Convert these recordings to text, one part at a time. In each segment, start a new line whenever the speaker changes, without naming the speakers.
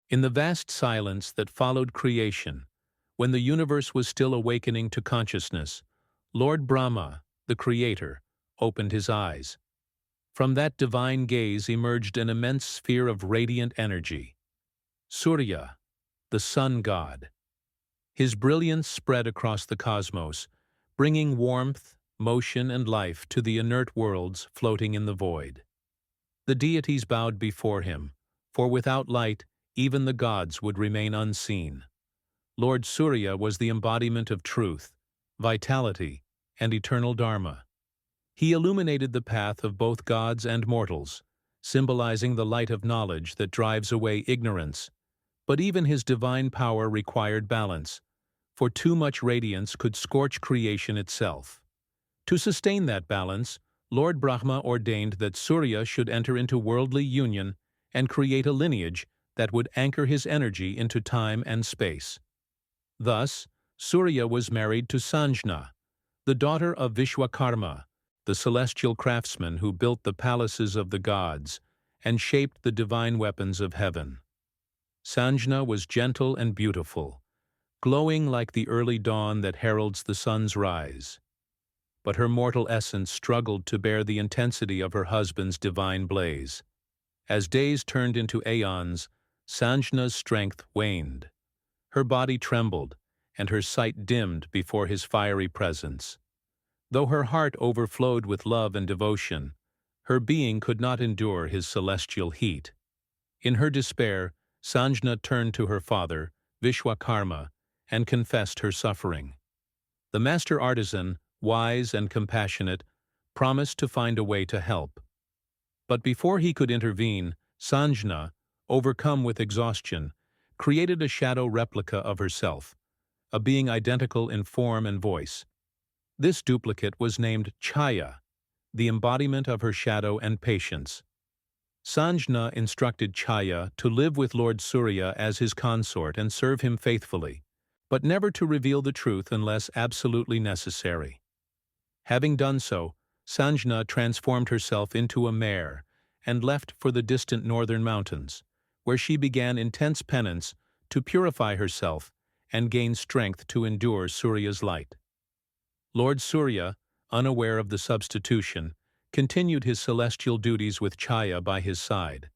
In the vast silence that followed creation, when the universe was still awakening to consciousness, Lord Brahma, the Creator, opened his eyes. From that divine gaze emerged an immense sphere of radiant energy. Surya, the sun god. His brilliance spread across the cosmos, bringing warmth, motion, and life to the inert worlds floating in the void. The deities bowed before him, for without light, even the gods would remain unseen. Lord Surya was the embodiment of truth, vitality, and eternal dharma. He illuminated the path of both gods and mortals, symbolizing the light of knowledge that drives away ignorance. But even his divine power required balance, for too much radiance could scorch creation itself. To sustain that balance, Lord Brahma ordained that Surya should enter into worldly union and create a lineage that would anchor his energy into time and space. Thus, Surya was married to Sanjna, the daughter of Vishwakarma, the celestial craftsman who built the palaces of the gods and shaped the divine weapons of heaven. Sanjna was gentle and beautiful, glowing like the early dawn that heralds the sun's rise. But her mortal essence struggled to bear the intensity of her husband's divine blaze. As days turned into aeons, Sanjna's strength waned. Her body trembled, and her sight dimmed before his fiery presence. Though her heart overflowed with love and devotion, her being could not endure his celestial heat. In her despair, Sanjna turned to her father, Vishwakarma, and confessed her suffering. The master artisan, wise and compassionate, promised to find a way to help. But before he could intervene, Sanjna, overcome with exhaustion, created a shadow replica of herself, a being identical in form and voice. This duplicate was named Chhaya, the embodiment of her shadow and patience. Sanjna instructed Chhaya to live with Lord Surya as his consort and serve him faithfully, but never to reveal the truth unless absolutely necessary. Having done so, Sanjna transformed herself into a mare and left for the distant northern mountains, where she began intense penance to purify herself and gain strength to endure Surya's light. Lord Surya, unaware of the substitution, continued his celestial duties with Chhaya by his side.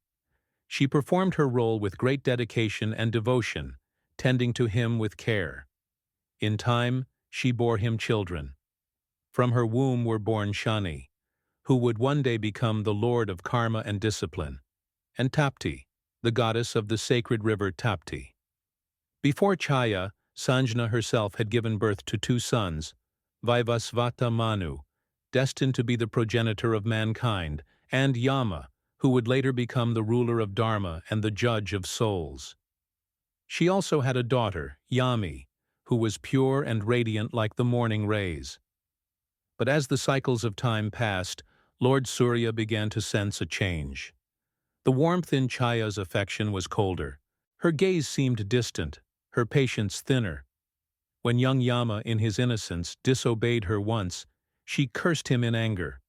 She performed her role with great dedication and devotion, tending to him with care. In time, she bore him children. From her womb were born Shani, who would one day become the lord of karma and discipline, and Tapti, the goddess of the sacred river Tapti. Before Chhaya, Sanjna herself had given birth to two sons, Vaivasvata Manu, destined to be the progenitor of mankind, and Yama, who would later become the ruler of Dharma and the judge of souls. She also had a daughter, Yami, who was pure and radiant like the morning rays. But as the cycles of time passed, Lord Surya began to sense a change. The warmth in Chhaya's affection was colder. Her gaze seemed distant, her patience thinner. When young Yama, in his innocence, disobeyed her once, she cursed him in anger,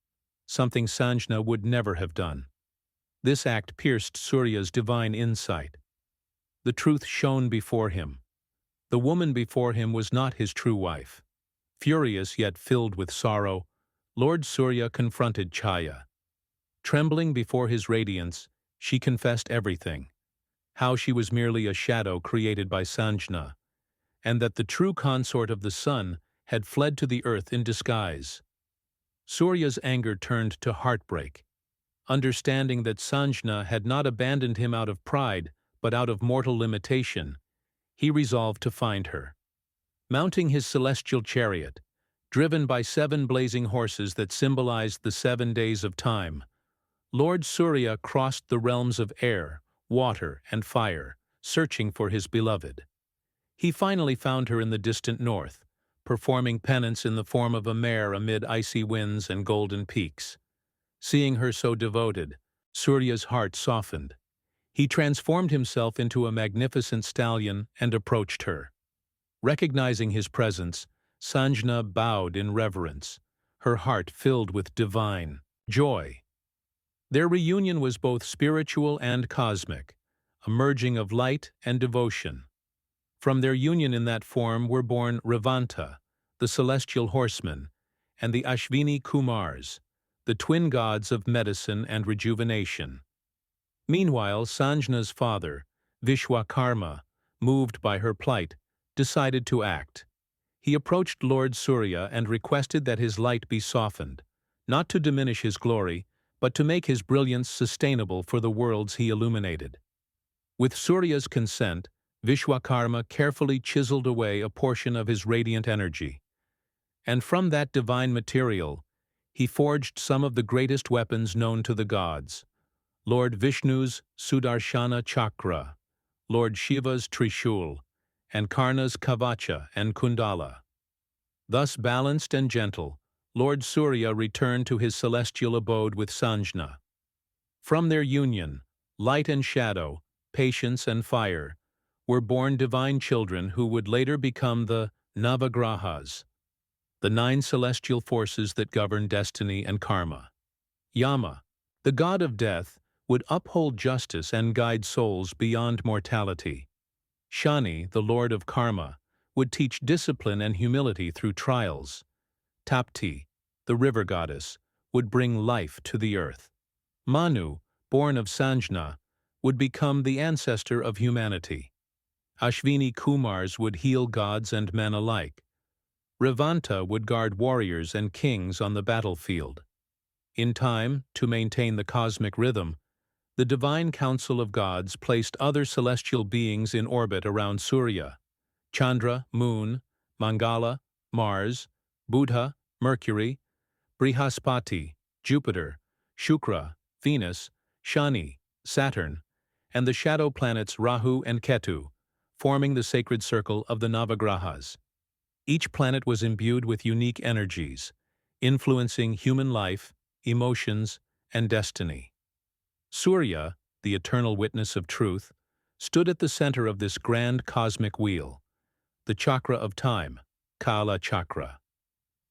something Sanjna would never have done. This act pierced Surya's divine insight. The truth shone before him. The woman before him was not his true wife. Furious yet filled with sorrow, Lord Surya confronted Chhaya. Trembling before his radiance, she confessed everything, how she was merely a shadow created by Sanjna, and that the true consort of the sun had fled to the earth in disguise. Surya's anger turned to heartbreak. Understanding that Sanjna had not abandoned him out of pride, but out of mortal limitation, he resolved to find her. Mounting his celestial chariot, driven by 7 blazing horses that symbolized the 7 days of time, Lord Surya crossed the realms of air, water, and fire, searching for his beloved. He finally found her in the distant north, performing penance in the form of a mare amid icy winds and golden peaks. Seeing her so devoted, Surya's heart softened. He transformed himself into a magnificent stallion and approached her. Recognizing his presence, Sanjna bowed in reverence, her heart filled with divine joy. Their reunion was both spiritual and cosmic, a merging of light and devotion. From their union in that form were born Revanta, the celestial horseman, and the Ashvini Kumars, the twin gods of medicine and rejuvenation. Meanwhile, Sanjna's father, Vishwakarma, moved by her plight, decided to act. He approached Lord Surya and requested that his light be softened, not to diminish his glory, but to make his brilliance sustainable for the worlds he illuminated. With Surya's consent, Vishwakarma carefully chiseled away a portion of his radiant energy. And from that divine material, he forged some of the greatest weapons known to the gods: Lord Vishnu's Sudarshana Chakra, Lord Shiva's Trishul, and Karna's Kavacha and Kundala. Thus balanced and gentle, Lord Surya returned to his celestial abode with Sanjna. From their union, light and shadow, patience and fire, were born divine children who would later become the Navagrahas, the 9 celestial forces that govern destiny and karma. Yama, the god of death, would uphold justice and guide souls beyond mortality. Shani, the lord of karma, would teach discipline and humility through trials. Tapti, the river goddess, would bring life to the earth. Manu, born of Sanjna, would become the ancestor of humanity. Ashvini Kumars would heal gods and men alike. Revanta would guard warriors and kings on the battlefield. In time, to maintain the cosmic rhythm, the divine council of gods placed other celestial beings in orbit around Surya: Chandra, Moon; Mangala, Mars; Buddha, Mercury; Brihaspati, Jupiter; Shukra, Venus; Shani, Saturn; and the shadow planets Rahu and Ketu, forming the sacred circle of the Navagrahas. Each planet was imbued with unique energies, influencing human life, emotions, and destiny. Surya, the eternal witness of truth, stood at the center of this grand cosmic wheel, the chakra of time, Kala Chakra.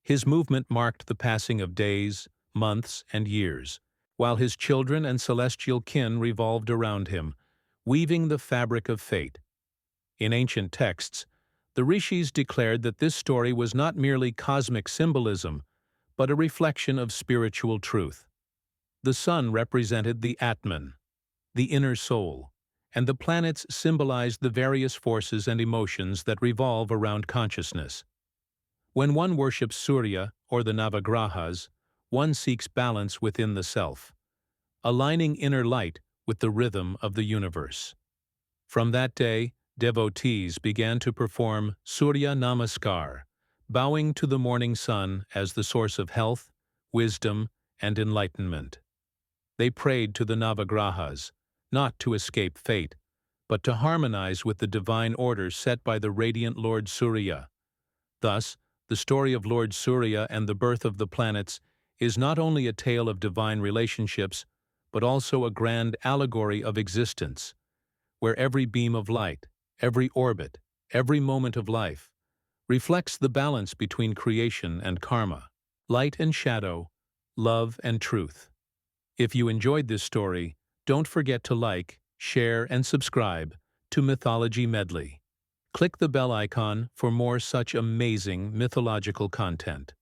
His movement marked the passing of days, months, and years, while his children and celestial kin revolved around him, weaving the fabric of fate. In ancient texts, the rishis declared that this story was not merely cosmic symbolism, but a reflection of spiritual truth. The sun represented the Atman, the inner soul, and the planets symbolized the various forces and emotions that revolve around consciousness. When one worships Surya or the Navagrahas, one seeks balance within the self, aligning inner light with the rhythm of the universe. From that day, devotees began to perform Surya Namaskar, bowing to the morning sun as the source of health, wisdom, and enlightenment. They prayed to the Navagrahas, not to escape fate, but to harmonize with the divine order set by the radiant Lord Surya. Thus, the story of Lord Surya and the birth of the planets is not only a tale of divine relationships, but also a grand allegory of existence, where every beam of light, every orbit, every moment of life reflects the balance between creation and karma, light and shadow, love and truth. If you enjoyed this story, don't forget to like, share, and subscribe to Mythology Medley. Click the bell icon for more such amazing mythological content.